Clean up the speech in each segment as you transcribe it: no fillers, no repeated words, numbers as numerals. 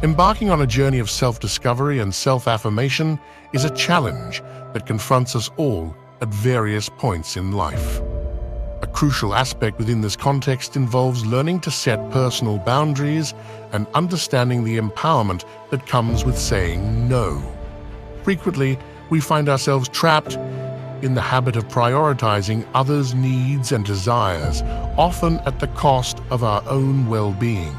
Embarking on a journey of self-discovery and self-affirmation is a challenge that confronts us all at various points in life. A crucial aspect within this context involves learning to set personal boundaries and understanding the empowerment that comes with saying no. Frequently, we find ourselves trapped in the habit of prioritizing others' needs and desires, often at the cost of our own well-being.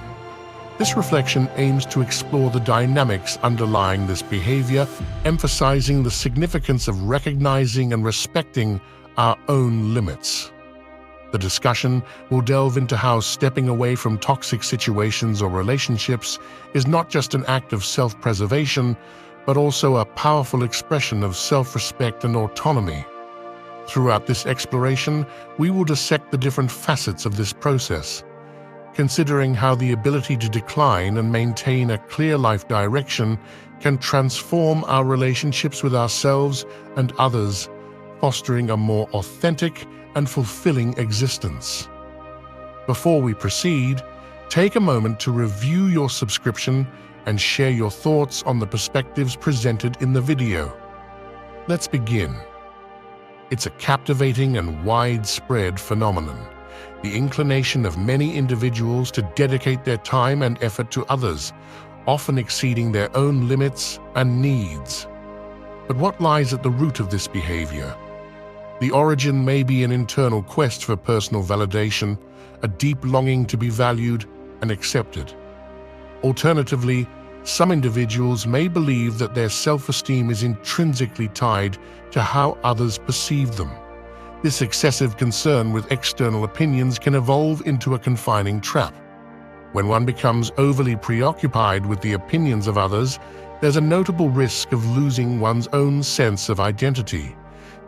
This reflection aims to explore the dynamics underlying this behavior, emphasizing the significance of recognizing and respecting our own limits. The discussion will delve into how stepping away from toxic situations or relationships is not just an act of self-preservation, but also a powerful expression of self-respect and autonomy. Throughout this exploration, we will dissect the different facets of this process, considering how the ability to decline and maintain a clear life direction can transform our relationships with ourselves and others, fostering a more authentic and fulfilling existence. Before we proceed, take a moment to review your subscription and share your thoughts on the perspectives presented in the video. Let's begin. It's a captivating and widespread phenomenon, the inclination of many individuals to dedicate their time and effort to others, often exceeding their own limits and needs. But what lies at the root of this behavior? The origin may be an internal quest for personal validation, a deep longing to be valued and accepted. Alternatively, some individuals may believe that their self-esteem is intrinsically tied to how others perceive them. This excessive concern with external opinions can evolve into a confining trap. When one becomes overly preoccupied with the opinions of others, there's a notable risk of losing one's own sense of identity.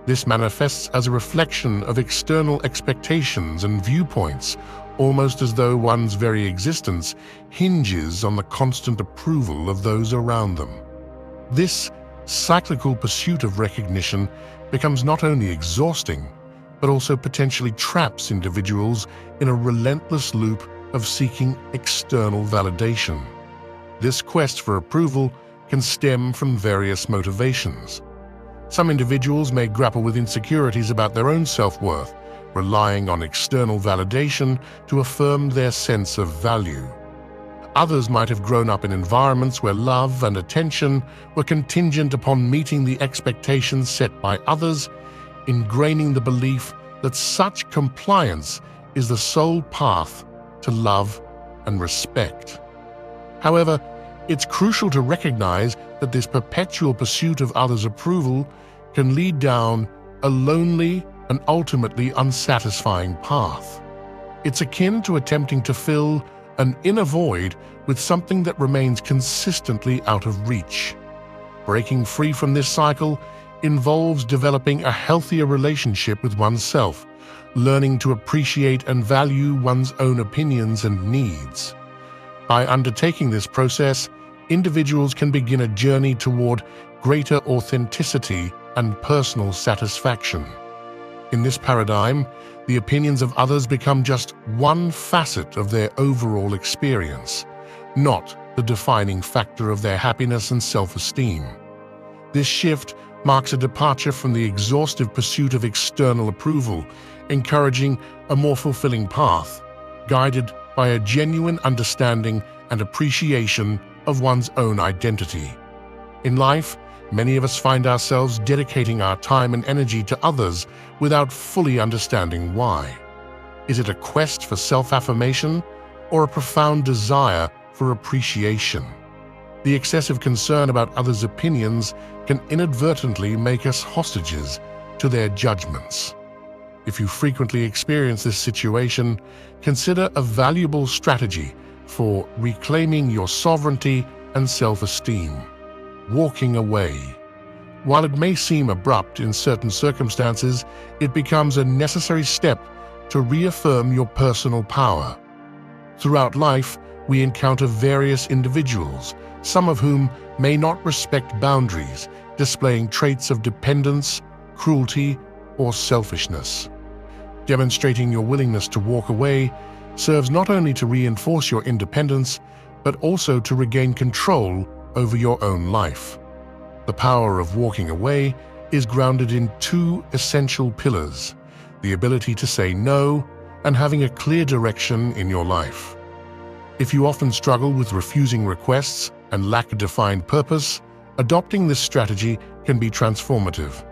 This manifests as a reflection of external expectations and viewpoints, almost as though one's very existence hinges on the constant approval of those around them. This cyclical pursuit of recognition becomes not only exhausting, but also potentially traps individuals in a relentless loop of seeking external validation. This quest for approval can stem from various motivations. Some individuals may grapple with insecurities about their own self-worth, relying on external validation to affirm their sense of value. Others might have grown up in environments where love and attention were contingent upon meeting the expectations set by others, ingraining the belief that such compliance is the sole path to love and respect. However, it's crucial to recognize that this perpetual pursuit of others' approval can lead down a lonely and ultimately unsatisfying path. It's akin to attempting to fill an inner void with something that remains consistently out of reach. Breaking free from this cycle involves developing a healthier relationship with oneself, learning to appreciate and value one's own opinions and needs. By undertaking this process, individuals can begin a journey toward greater authenticity and personal satisfaction. In this paradigm, the opinions of others become just one facet of their overall experience, not the defining factor of their happiness and self-esteem. This shift marks a departure from the exhaustive pursuit of external approval, encouraging a more fulfilling path, guided by a genuine understanding and appreciation of one's own identity. In life, many of us find ourselves dedicating our time and energy to others without fully understanding why. Is it a quest for self-affirmation or a profound desire for appreciation? The excessive concern about others' opinions can inadvertently make us hostages to their judgments. If you frequently experience this situation, consider a valuable strategy for reclaiming your sovereignty and self-esteem: walking away. While it may seem abrupt in certain circumstances, it becomes a necessary step to reaffirm your personal power. Throughout life, we encounter various individuals, some of whom may not respect boundaries, displaying traits of dependence, cruelty, or selfishness. Demonstrating your willingness to walk away serves not only to reinforce your independence, but also to regain control over your own life. The power of walking away is grounded in two essential pillars: the ability to say no and having a clear direction in your life. If you often struggle with refusing requests and lack a defined purpose, adopting this strategy can be transformative.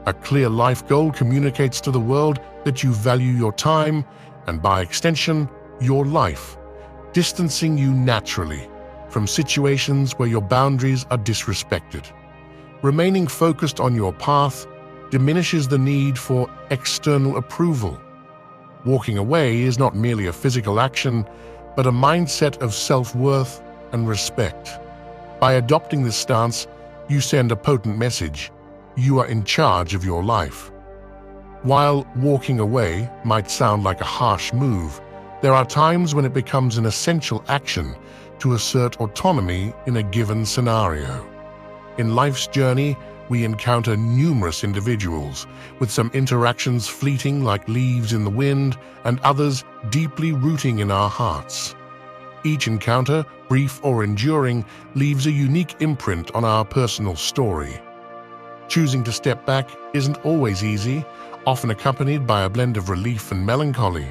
A clear life goal communicates to the world that you value your time and, by extension, your life, distancing you naturally from situations where your boundaries are disrespected. Remaining focused on your path diminishes the need for external approval. Walking away is not merely a physical action, but a mindset of self-worth and respect. By adopting this stance, you send a potent message: you are in charge of your life. While walking away might sound like a harsh move, there are times when it becomes an essential action to assert autonomy in a given scenario. In life's journey, we encounter numerous individuals, with some interactions fleeting like leaves in the wind and others deeply rooting in our hearts. Each encounter, brief or enduring, leaves a unique imprint on our personal story. Choosing to step back isn't always easy, often accompanied by a blend of relief and melancholy.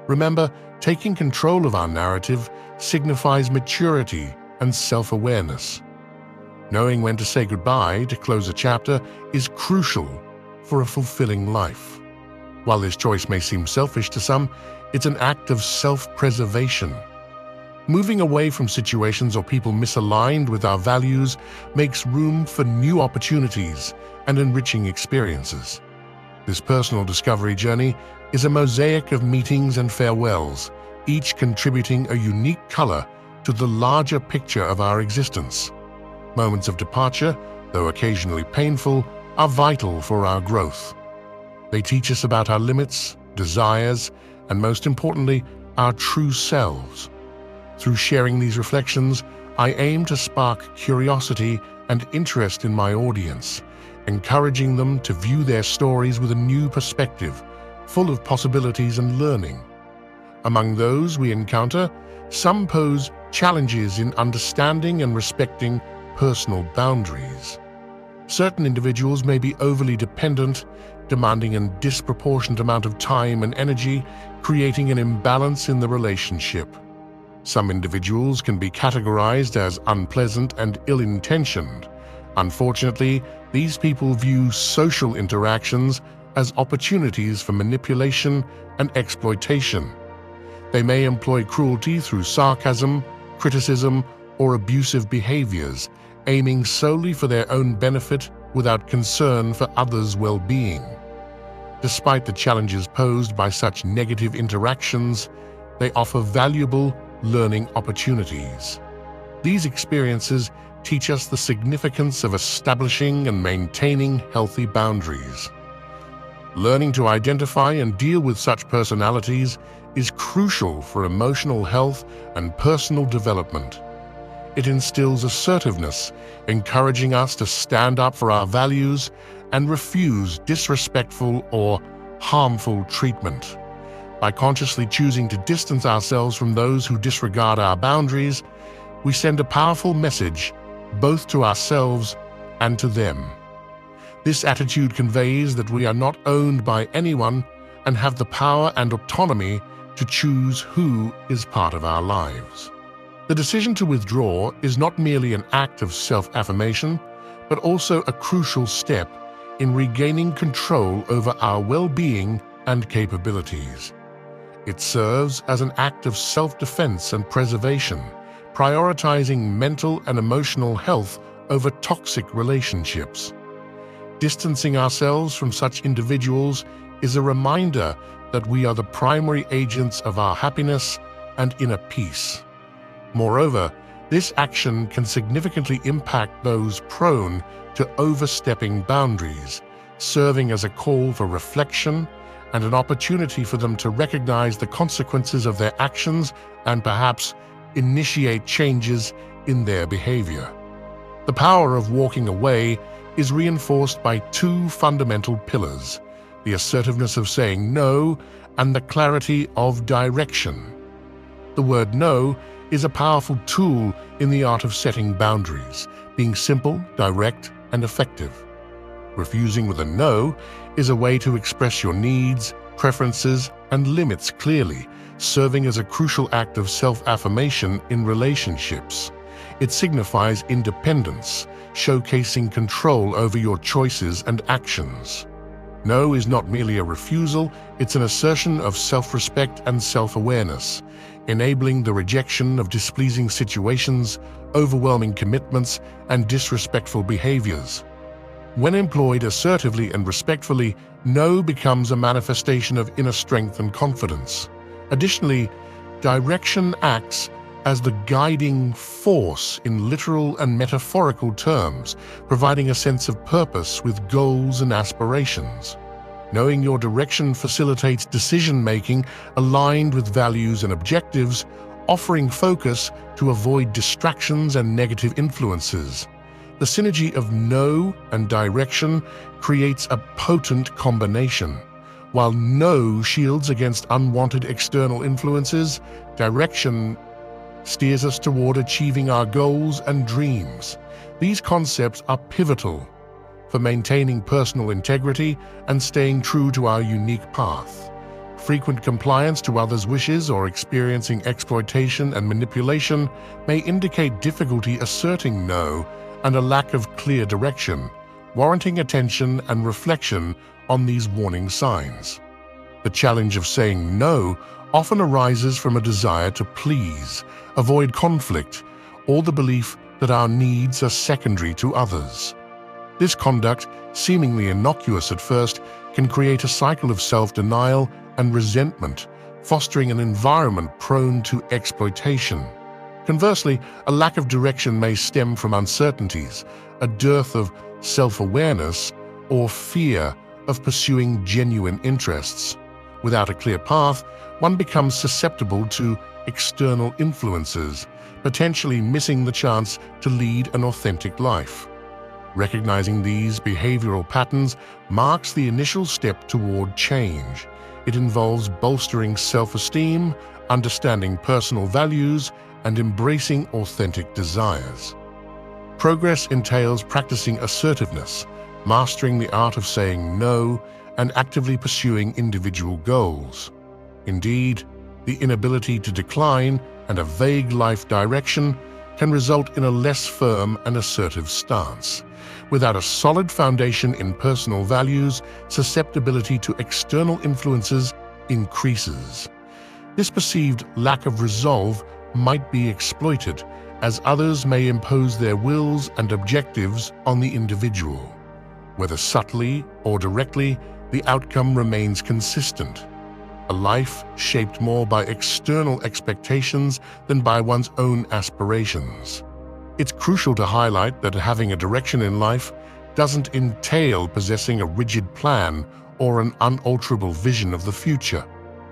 Remember, taking control of our narrative signifies maturity and self-awareness. Knowing when to say goodbye to close a chapter is crucial for a fulfilling life. While this choice may seem selfish to some, it's an act of self-preservation. Moving away from situations or people misaligned with our values makes room for new opportunities and enriching experiences. This personal discovery journey is a mosaic of meetings and farewells, each contributing a unique color to the larger picture of our existence. Moments of departure, though occasionally painful, are vital for our growth. They teach us about our limits, desires, and most importantly, our true selves. Through sharing these reflections, I aim to spark curiosity and interest in my audience, encouraging them to view their stories with a new perspective, full of possibilities and learning. Among those we encounter, some pose challenges in understanding and respecting personal boundaries. Certain individuals may be overly dependent, demanding a disproportionate amount of time and energy, creating an imbalance in the relationship. Some individuals can be categorized as unpleasant and ill-intentioned. Unfortunately, these people view social interactions as opportunities for manipulation and exploitation. They may employ cruelty through sarcasm, criticism, or abusive behaviors, aiming solely for their own benefit without concern for others' well-being. Despite the challenges posed by such negative interactions, they offer valuable learning opportunities. These experiences teach us the significance of establishing and maintaining healthy boundaries. Learning to identify and deal with such personalities is crucial for emotional health and personal development. It instills assertiveness, encouraging us to stand up for our values and refuse disrespectful or harmful treatment. By consciously choosing to distance ourselves from those who disregard our boundaries, we send a powerful message both to ourselves and to them. This attitude conveys that we are not owned by anyone and have the power and autonomy to choose who is part of our lives. The decision to withdraw is not merely an act of self-affirmation, but also a crucial step in regaining control over our well-being and capabilities. It serves as an act of self-defense and preservation, prioritizing mental and emotional health over toxic relationships. Distancing ourselves from such individuals is a reminder that we are the primary agents of our happiness and inner peace. Moreover, this action can significantly impact those prone to overstepping boundaries, serving as a call for reflection and an opportunity for them to recognize the consequences of their actions and perhaps initiate changes in their behavior. The power of walking away is reinforced by two fundamental pillars: the assertiveness of saying no and the clarity of direction. The word no is a powerful tool in the art of setting boundaries, being simple, direct, and effective. Refusing with a no is a way to express your needs, preferences, and limits clearly, serving as a crucial act of self-affirmation in relationships. It signifies independence, showcasing control over your choices and actions. No is not merely a refusal, it's an assertion of self-respect and self-awareness, enabling the rejection of displeasing situations, overwhelming commitments, and disrespectful behaviors. When employed assertively and respectfully, no becomes a manifestation of inner strength and confidence. Additionally, direction acts as the guiding force in literal and metaphorical terms, providing a sense of purpose with goals and aspirations. Knowing your direction facilitates decision-making aligned with values and objectives, offering focus to avoid distractions and negative influences. The synergy of no and direction creates a potent combination. While no shields against unwanted external influences, direction steers us toward achieving our goals and dreams. These concepts are pivotal for maintaining personal integrity and staying true to our unique path. Frequent compliance to others' wishes or experiencing exploitation and manipulation may indicate difficulty asserting no and a lack of clear direction, warranting attention and reflection on these warning signs. The challenge of saying no often arises from a desire to please, avoid conflict, or the belief that our needs are secondary to others. This conduct, seemingly innocuous at first, can create a cycle of self-denial and resentment, fostering an environment prone to exploitation. Conversely, a lack of direction may stem from uncertainties, a dearth of self-awareness, or fear of pursuing genuine interests. Without a clear path, one becomes susceptible to external influences, potentially missing the chance to lead an authentic life. Recognizing these behavioral patterns marks the initial step toward change. It involves bolstering self-esteem, understanding personal values, and embracing authentic desires. Progress entails practicing assertiveness, mastering the art of saying no, and actively pursuing individual goals. Indeed, the inability to decline and a vague life direction can result in a less firm and assertive stance. Without a solid foundation in personal values, susceptibility to external influences increases. This perceived lack of resolve might be exploited, as others may impose their wills and objectives on the individual. Whether subtly or directly, the outcome remains consistent. A life shaped more by external expectations than by one's own aspirations. It's crucial to highlight that having a direction in life doesn't entail possessing a rigid plan or an unalterable vision of the future.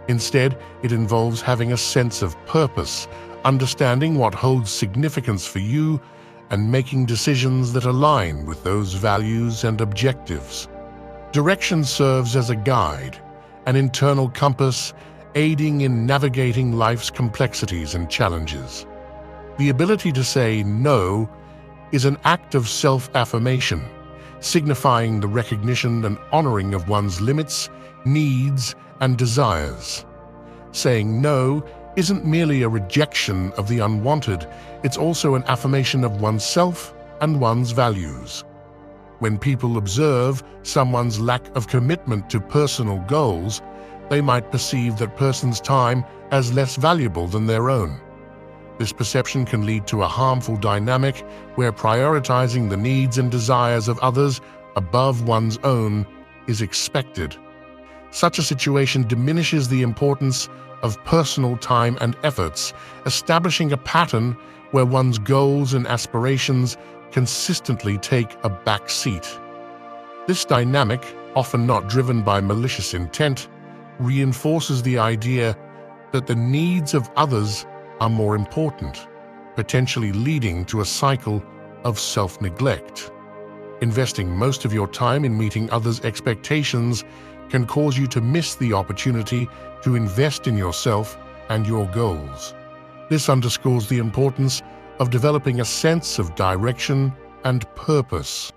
Instead, it involves having a sense of purpose, understanding what holds significance for you, and making decisions that align with those values and objectives. Direction serves as a guide, an internal compass, aiding in navigating life's complexities and challenges. The ability to say no is an act of self-affirmation, signifying the recognition and honoring of one's limits, needs, and desires. Saying no isn't merely a rejection of the unwanted, it's also an affirmation of oneself and one's values. When people observe someone's lack of commitment to personal goals, they might perceive that person's time as less valuable than their own. This perception can lead to a harmful dynamic where prioritizing the needs and desires of others above one's own is expected. Such a situation diminishes the importance of personal time and efforts, establishing a pattern where one's goals and aspirations consistently take a back seat. This dynamic, often not driven by malicious intent, reinforces the idea that the needs of others are more important, potentially leading to a cycle of self-neglect. Investing most of your time in meeting others' expectations can cause you to miss the opportunity to invest in yourself and your goals. This underscores the importance of developing a sense of direction and purpose.